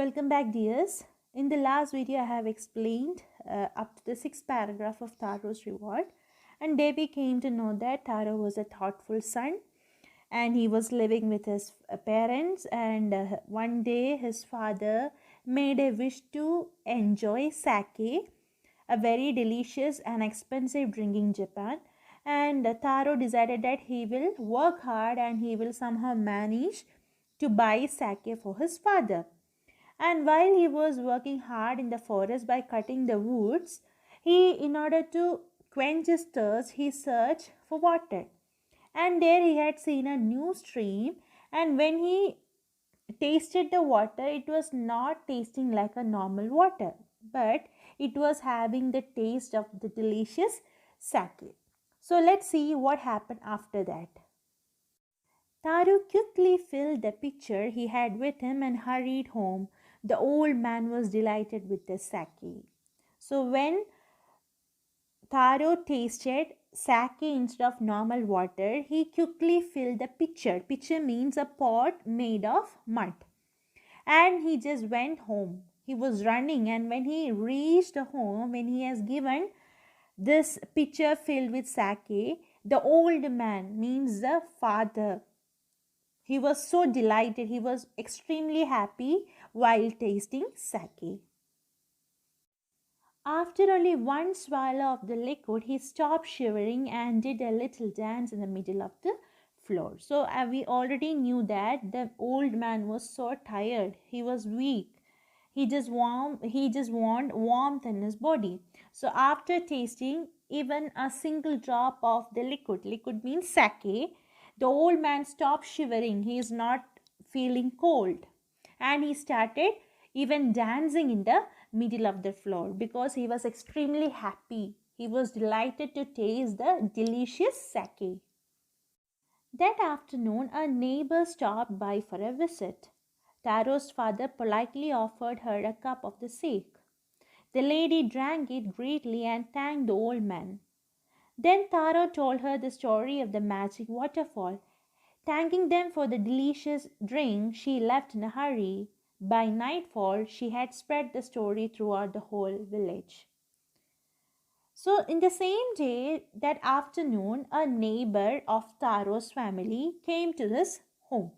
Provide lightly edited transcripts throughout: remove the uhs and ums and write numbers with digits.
Welcome back, dears. In the last video, I have explained up to the sixth paragraph of Taro's reward, and Devi came to know that Taro was a thoughtful son and he was living with his parents. And one day, his father made a wish to enjoy sake, a very delicious and expensive drink in Japan. And Taro decided that he will work hard and he will somehow manage to buy sake for his father. And while he was working hard in the forest by cutting the woods, in order to quench his thirst, he searched for water. And there he had seen a new stream. And when he tasted the water, it was not tasting like a normal water, but it was having the taste of the delicious sake. So let's see what happened after that. Taru quickly filled the pitcher he had with him and hurried home. The old man was delighted with the sake. So when Taro tasted sake instead of normal water, he quickly filled the pitcher. Pitcher means a pot made of mud. And he just went home. He was running, and when he reached home, when he has given this pitcher filled with sake, the old man means the father, he was so delighted, he was extremely happy while tasting sake. After only one swallow of the liquid, he stopped shivering and did a little dance in the middle of the floor. So we already knew that the old man was so tired, he was weak. He just want warmth in his body. So after tasting even a single drop of the liquid means sake, the old man stopped shivering. He is not feeling cold. And he started even dancing in the middle of the floor because he was extremely happy. He was delighted to taste the delicious sake. That afternoon, a neighbor stopped by for a visit. Taro's father politely offered her a cup of the sake. The lady drank it greedily and thanked the old man. Then Taro told her the story of the magic waterfall. Thanking them for the delicious drink, she left in a hurry. By nightfall, she had spread the story throughout the whole village. So, in the same day, that afternoon, a neighbor of Taro's family came to his home.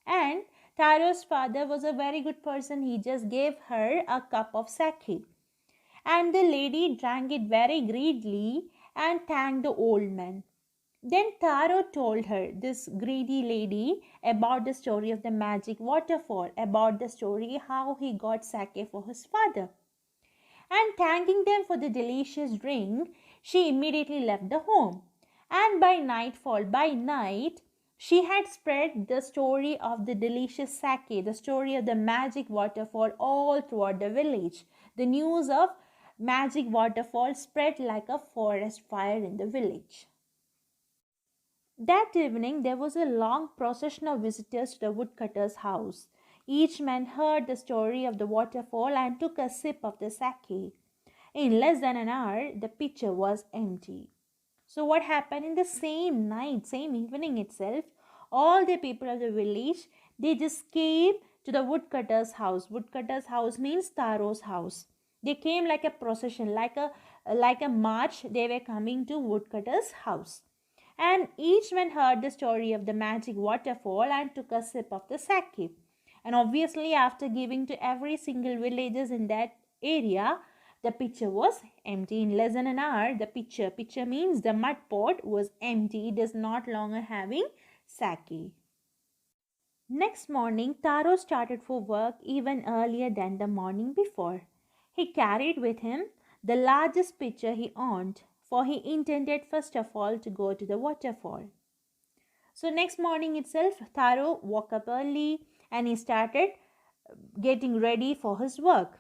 And Taro's father was a very good person. He just gave her a cup of sake. And the lady drank it very greedily and thanked the old man. Then Taro told her, this greedy lady, about the story of the magic waterfall, about the story how he got sake for his father. And thanking them for the delicious drink, she immediately left the home. And by nightfall, by night, she had spread the story of the delicious sake, the story of the magic waterfall all throughout the village. The news of magic waterfall spread like a forest fire in the village. That evening, there was a long procession of visitors to the woodcutter's house. Each man heard the story of the waterfall and took a sip of the sake. In less than an hour, the pitcher was empty. So, what happened in the same night, same evening itself? All the people of the village, they just came to the woodcutter's house. Woodcutter's house means Taro's house. They came like a procession, like a march. They were coming to woodcutter's house. And each one heard the story of the magic waterfall and took a sip of the sake. And obviously, after giving to every single villagers in that area, the pitcher was empty. In less than an hour, the pitcher means the mud pot, was empty. It is not longer having sake. Next morning, Taro started for work even earlier than the morning before. He carried with him the largest pitcher he owned, for he intended first of all to go to the waterfall. So next morning itself, Taro woke up early and he started getting ready for his work.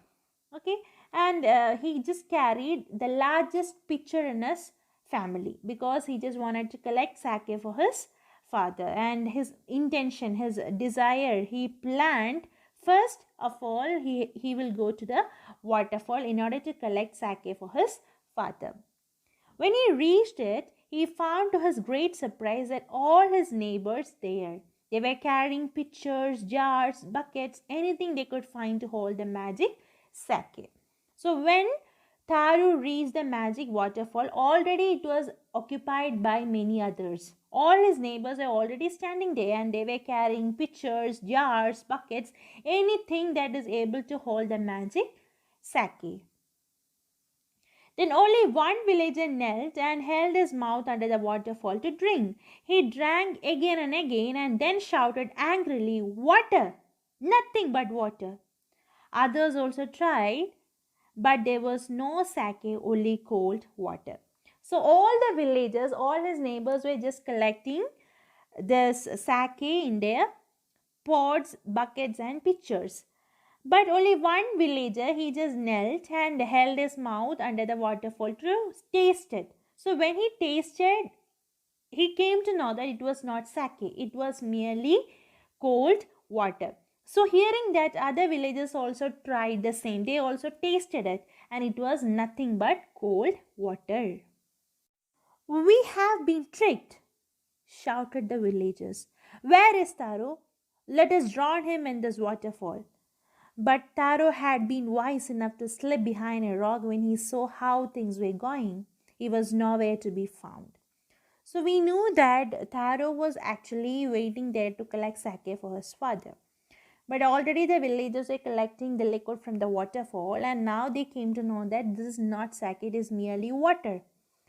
Okay, and he just carried the largest pitcher in his family because he just wanted to collect sake for his father. And his intention, his desire, he planned first of all he will go to the waterfall in order to collect sake for his father. When he reached it, he found to his great surprise that all his neighbors there. They were carrying pitchers, jars, buckets, anything they could find to hold the magic sake. So when Taro reached the magic waterfall, already it was occupied by many others. All his neighbors were already standing there and they were carrying pitchers, jars, buckets, anything that is able to hold the magic sake. Then only one villager knelt and held his mouth under the waterfall to drink. He drank again and again and then shouted angrily, "Water! Nothing but water!" Others also tried, but there was no sake, only cold water. So all the villagers, all his neighbors were just collecting this sake in their pots, buckets, and pitchers. But only one villager, he just knelt and held his mouth under the waterfall to taste it. So when he tasted, he came to know that it was not sake, it was merely cold water. So hearing that, other villagers also tried the same. They also tasted it and it was nothing but cold water. "We have been tricked," shouted the villagers. "Where is Taro? Let us drown him in this waterfall." But Taro had been wise enough to slip behind a rock when he saw how things were going. He was nowhere to be found. So we knew that Taro was actually waiting there to collect sake for his father. But already the villagers were collecting the liquid from the waterfall, and now they came to know that this is not sake, it is merely water.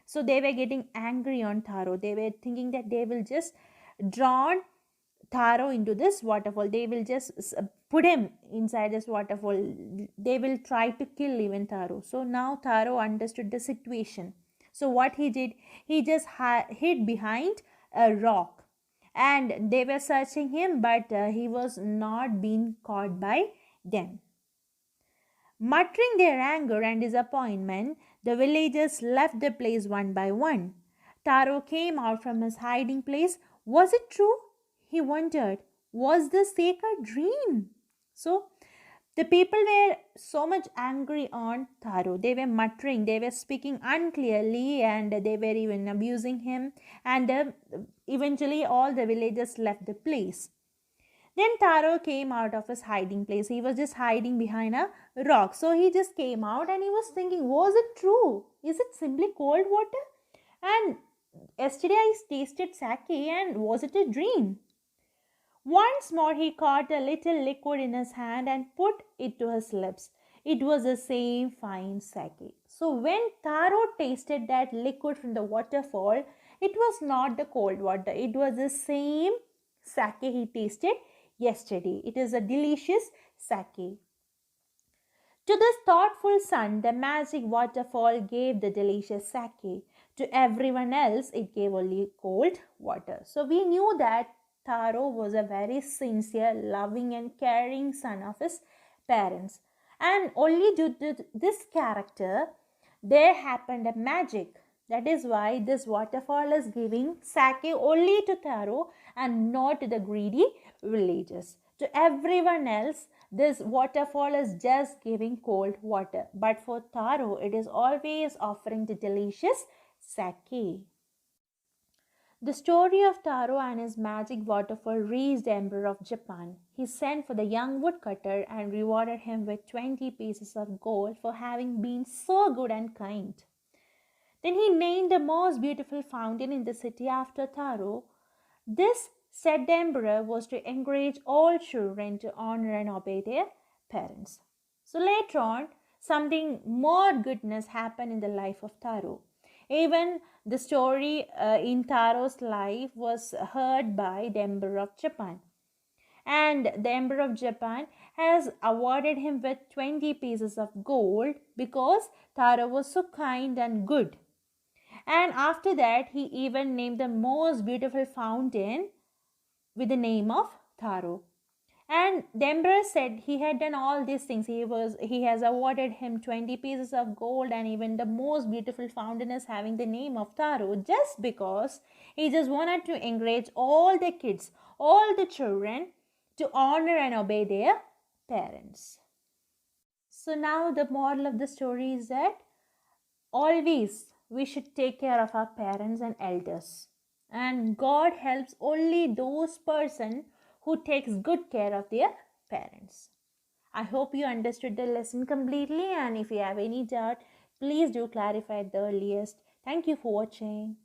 So they were getting angry on Taro. They were thinking that they will just drown Taro into this waterfall. They will just put him inside this waterfall. They will try to kill even Taro. So now Taro understood the situation. So what he did, he just hid behind a rock and they were searching him, but he was not being caught by them. Muttering their anger and disappointment, the villagers left the place one by one. Taro came out from his hiding place. Was it true? He wondered. Was this a dream? So the people were so much angry on Taro. They were muttering, they were speaking unclearly, and they were even abusing him. And eventually, all the villagers left the place. Then Taro came out of his hiding place. He was just hiding behind a rock. So he just came out and he was thinking, was it true? Is it simply cold water? And yesterday I tasted sake, and was it a dream? Once more he caught a little liquid in his hand and put it to his lips. It was the same fine sake. So when Taro tasted that liquid from the waterfall, it was not the cold water. It was the same sake he tasted yesterday. It is a delicious sake. To this thoughtful son, the magic waterfall gave the delicious sake. To everyone else, it gave only cold water. So we knew that Taro was a very sincere, loving, and caring son of his parents. And only due to this character, there happened a magic. That is why this waterfall is giving sake only to Taro and not to the greedy villagers. To everyone else, this waterfall is just giving cold water. But for Taro, it is always offering the delicious sake. The story of Taro and his magic waterfall reached the Emperor of Japan. He sent for the young woodcutter and rewarded him with 20 pieces of gold for having been so good and kind. Then he named the most beautiful fountain in the city after Taro. This, said the emperor, was to encourage all children to honor and obey their parents. So later on, something more goodness happened in the life of Taro. Even the story in Taro's life was heard by the Emperor of Japan. And the Emperor of Japan has awarded him with 20 pieces of gold because Taro was so kind and good. And after that, he even named the most beautiful fountain with the name of Taro. And the emperor said he had done all these things. He has awarded him 20 pieces of gold, and even the most beautiful fountain is having the name of Taro, just because he just wanted to encourage all the kids, all the children to honor and obey their parents. So now the moral of the story is that always we should take care of our parents and elders. and God helps only those person who takes good care of their parents. I hope you understood the lesson completely, and if you have any doubt, please do clarify at the earliest. Thank you for watching.